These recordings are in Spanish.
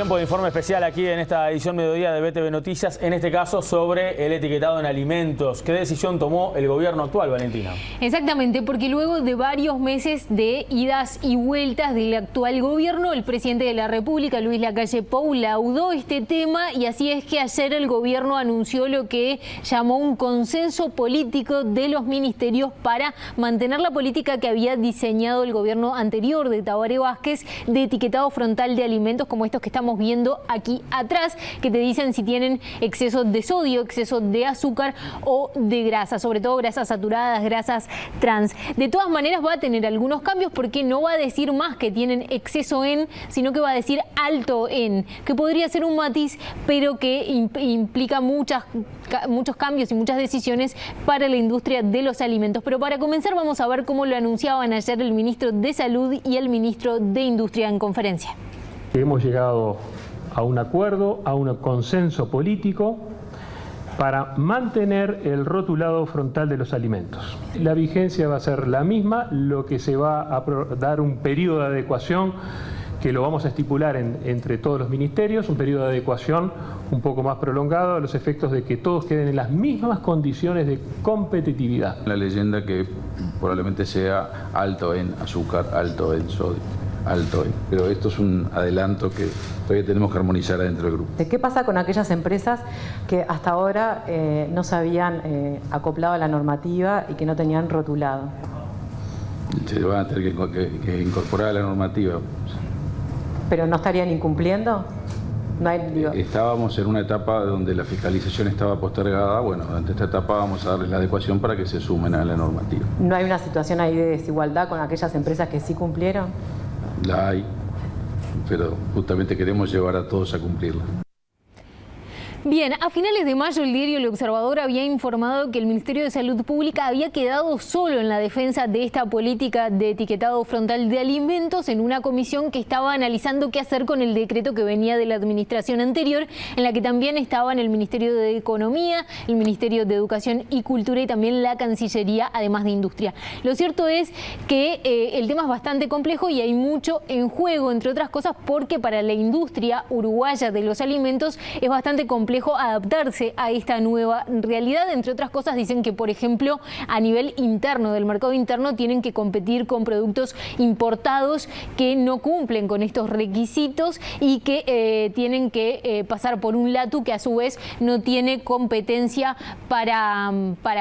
Tiempo de informe especial aquí en esta edición mediodía de BTV Noticias, en este caso sobre el etiquetado en alimentos. ¿Qué decisión tomó el gobierno actual, Valentina? Exactamente, porque luego de varios meses de idas y vueltas del actual gobierno, el presidente de la República, Luis Lacalle Pou, laudó este tema y así es que ayer el gobierno anunció lo que llamó un consenso político de los ministerios para mantener la política que había diseñado el gobierno anterior de Tabaré Vázquez de etiquetado frontal de alimentos como estos que estamos viendo aquí atrás, que te dicen si tienen exceso de sodio, exceso de azúcar o de grasa, sobre todo grasas saturadas, grasas trans. De todas maneras va a tener algunos cambios porque no va a decir más que tienen exceso en, sino que va a decir alto en, que podría ser un matiz, pero que implica muchos cambios y muchas decisiones para la industria de los alimentos. Pero para comenzar vamos a ver cómo lo anunciaban ayer el ministro de Salud y el ministro de Industria en conferencia. Hemos llegado a un acuerdo, a un consenso político para mantener el rotulado frontal de los alimentos. La vigencia va a ser la misma, lo que se va a dar un periodo de adecuación que lo vamos a estipular entre todos los ministerios, un periodo de adecuación un poco más prolongado a los efectos de que todos queden en las mismas condiciones de competitividad. La leyenda que probablemente sea alto en azúcar, alto en sodio, alto en... Pero esto es un adelanto que todavía tenemos que armonizar adentro del grupo. ¿Qué pasa con aquellas empresas que hasta ahora no se habían acoplado a la normativa y que no tenían rotulado? Se van a tener que incorporar a la normativa. ¿Pero no estarían incumpliendo? No hay, Estábamos en una etapa donde la fiscalización estaba postergada. Bueno, durante esta etapa vamos a darles la adecuación para que se sumen a la normativa. ¿No hay una situación ahí de desigualdad con aquellas empresas que sí cumplieron? La hay, pero justamente queremos llevar a todos a cumplirla. Bien, a finales de mayo el diario El Observador había informado que el Ministerio de Salud Pública había quedado solo en la defensa de esta política de etiquetado frontal de alimentos en una comisión que estaba analizando qué hacer con el decreto que venía de la administración anterior, en la que también estaban el Ministerio de Economía, el Ministerio de Educación y Cultura y también la Cancillería, además de Industria. Lo cierto es que el tema es bastante complejo y hay mucho en juego, entre otras cosas porque para la industria uruguaya de los alimentos es bastante complejo adaptarse a esta nueva realidad. Entre otras cosas dicen que, por ejemplo, a nivel interno, del mercado interno, tienen que competir con productos importados que no cumplen con estos requisitos y que tienen que pasar por un LATU que a su vez no tiene competencia para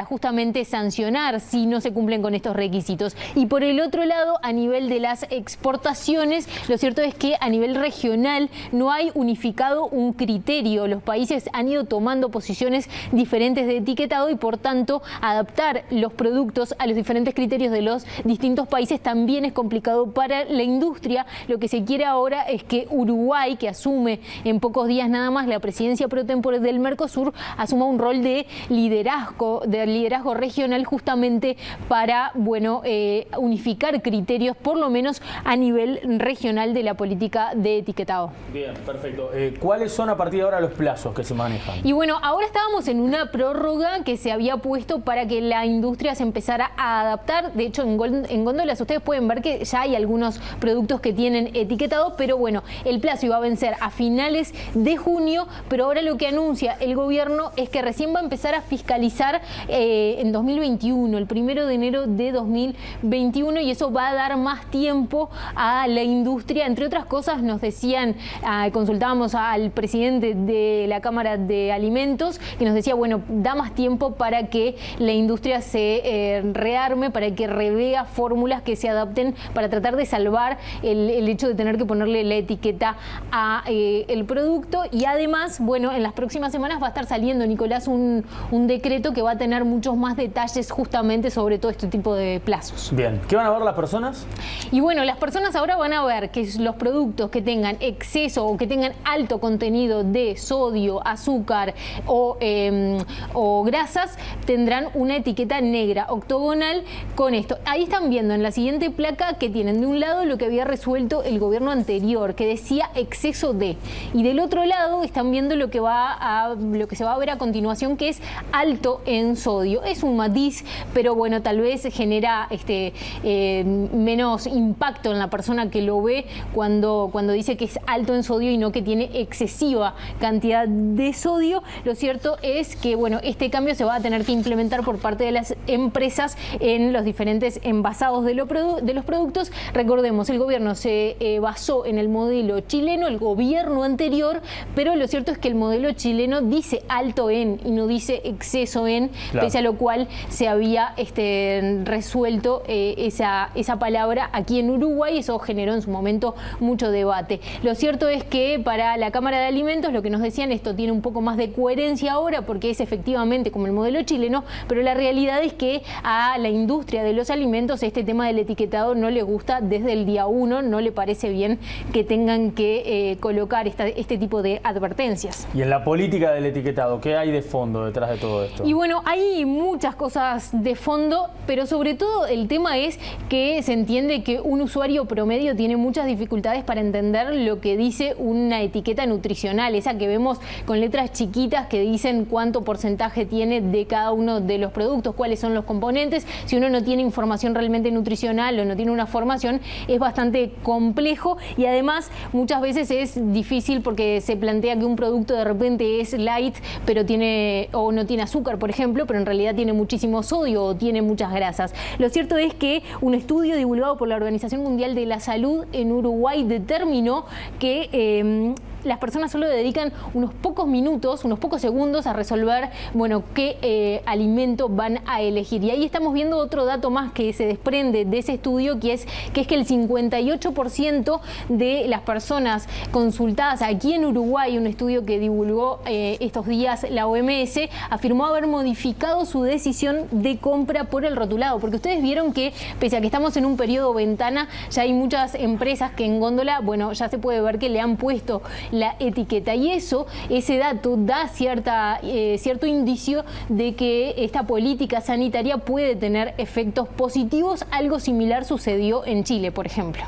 justamente sancionar si no se cumplen con estos requisitos. Y por el otro lado, a nivel de las exportaciones, lo cierto es que a nivel regional no hay unificado un criterio. Los países han ido tomando posiciones diferentes de etiquetado y por tanto adaptar los productos a los diferentes criterios de los distintos países también es complicado para la industria. Lo que se quiere ahora es que Uruguay, que asume en pocos días nada más la presidencia pro tempore del Mercosur, asuma un rol de liderazgo regional justamente para unificar criterios por lo menos a nivel regional de la política de etiquetado. Bien, perfecto. ¿Cuáles son a partir de ahora los plazos que se manejan? Y bueno, ahora estábamos en una prórroga que se había puesto para que la industria se empezara a adaptar. De hecho, en góndolas ustedes pueden ver que ya hay algunos productos que tienen etiquetado, pero bueno, el plazo iba a vencer a finales de junio, pero ahora lo que anuncia el gobierno es que recién va a empezar a fiscalizar en 2021, el 1 de enero de 2021, y eso va a dar más tiempo a la industria. Entre otras cosas, nos decían, consultábamos al presidente de la Cámara de Alimentos, que nos decía, bueno, da más tiempo para que la industria se rearme, para que revea fórmulas que se adapten para tratar de salvar el hecho de tener que ponerle la etiqueta a el producto. Y además, bueno, en las próximas semanas va a estar saliendo, Nicolás, un decreto que va a tener muchos más detalles justamente sobre todo este tipo de plazos. Bien, ¿qué van a ver las personas? Y bueno, las personas ahora van a ver que los productos que tengan exceso o que tengan alto contenido de sodio, azúcar o grasas tendrán una etiqueta negra octogonal con esto. Ahí están viendo en la siguiente placa que tienen de un lado lo que había resuelto el gobierno anterior, que decía exceso de, y del otro lado están viendo lo que se va a ver a continuación, que es alto en sodio. Es un matiz, pero bueno, tal vez genera menos impacto en la persona que lo ve cuando dice que es alto en sodio y no que tiene excesiva cantidad de sodio. Lo cierto es que bueno, este cambio se va a tener que implementar por parte de las empresas en los diferentes envasados de los productos. Recordemos, el gobierno se basó en el modelo chileno, el gobierno anterior, pero lo cierto es que el modelo chileno dice alto en y no dice exceso en, claro, pese a lo cual se había resuelto esa palabra aquí en Uruguay. Eso generó en su momento mucho debate. Lo cierto es que para la Cámara de Alimentos, lo que nos decían, esto tiene un poco más de coherencia ahora porque es efectivamente como el modelo chileno, pero la realidad es que a la industria de los alimentos este tema del etiquetado no le gusta desde el día 1, no le parece bien que tengan que colocar este tipo de advertencias. Y en la política del etiquetado, ¿qué hay de fondo detrás de todo esto? Y bueno, hay muchas cosas de fondo, pero sobre todo el tema es que se entiende que un usuario promedio tiene muchas dificultades para entender lo que dice una etiqueta nutricional, esa que vemos con letras chiquitas que dicen cuánto porcentaje tiene de cada uno de los productos, cuáles son los componentes. Si uno no tiene información realmente nutricional o no tiene una formación, es bastante complejo y además muchas veces es difícil porque se plantea que un producto de repente es light, pero no tiene azúcar, por ejemplo, pero en realidad tiene muchísimo sodio o tiene muchas grasas. Lo cierto es que un estudio divulgado por la Organización Mundial de la Salud en Uruguay determinó que las personas solo dedican unos pocos minutos, unos pocos segundos a resolver, bueno, qué alimento van a elegir. Y ahí estamos viendo otro dato más que se desprende de ese estudio, que es que el 58% de las personas consultadas aquí en Uruguay, un estudio que divulgó estos días la OMS, afirmó haber modificado su decisión de compra por el rotulado. Porque ustedes vieron que, pese a que estamos en un periodo ventana, ya hay muchas empresas que en góndola, bueno, ya se puede ver que le han puesto la etiqueta, y ese dato da cierto indicio de que esta política sanitaria puede tener efectos positivos. Algo similar sucedió en Chile, por ejemplo.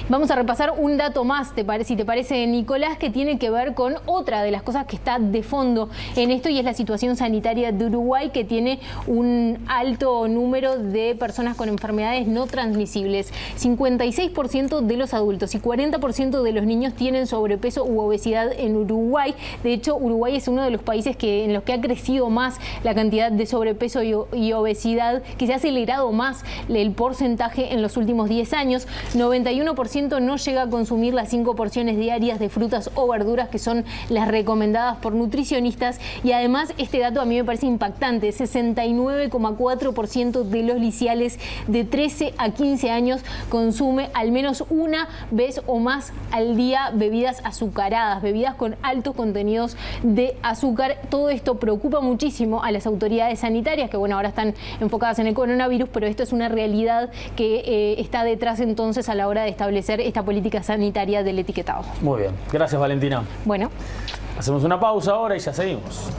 Vamos a repasar un dato más, si te parece, Nicolás, que tiene que ver con otra de las cosas que está de fondo en esto, y es la situación sanitaria de Uruguay, que tiene un alto número de personas con enfermedades no transmisibles. 56% de los adultos y 40% de los niños tienen sobrepeso u obesidad en Uruguay. De hecho, Uruguay es uno de los países en los que ha crecido más la cantidad de sobrepeso y obesidad, que se ha acelerado más el porcentaje en los últimos 10 años. 91% no llega a consumir las 5 porciones diarias de frutas o verduras que son las recomendadas por nutricionistas, y además este dato a mí me parece impactante: 69,4% de los liciales de 13 a 15 años consume al menos una vez o más al día bebidas azucaradas, bebidas con altos contenidos de azúcar. Todo esto preocupa muchísimo a las autoridades sanitarias, que bueno, ahora están enfocadas en el coronavirus, pero esto es una realidad que está detrás entonces a la hora de establecer esta política sanitaria del etiquetado. Muy bien, gracias, Valentina. Bueno, hacemos una pausa ahora y ya seguimos.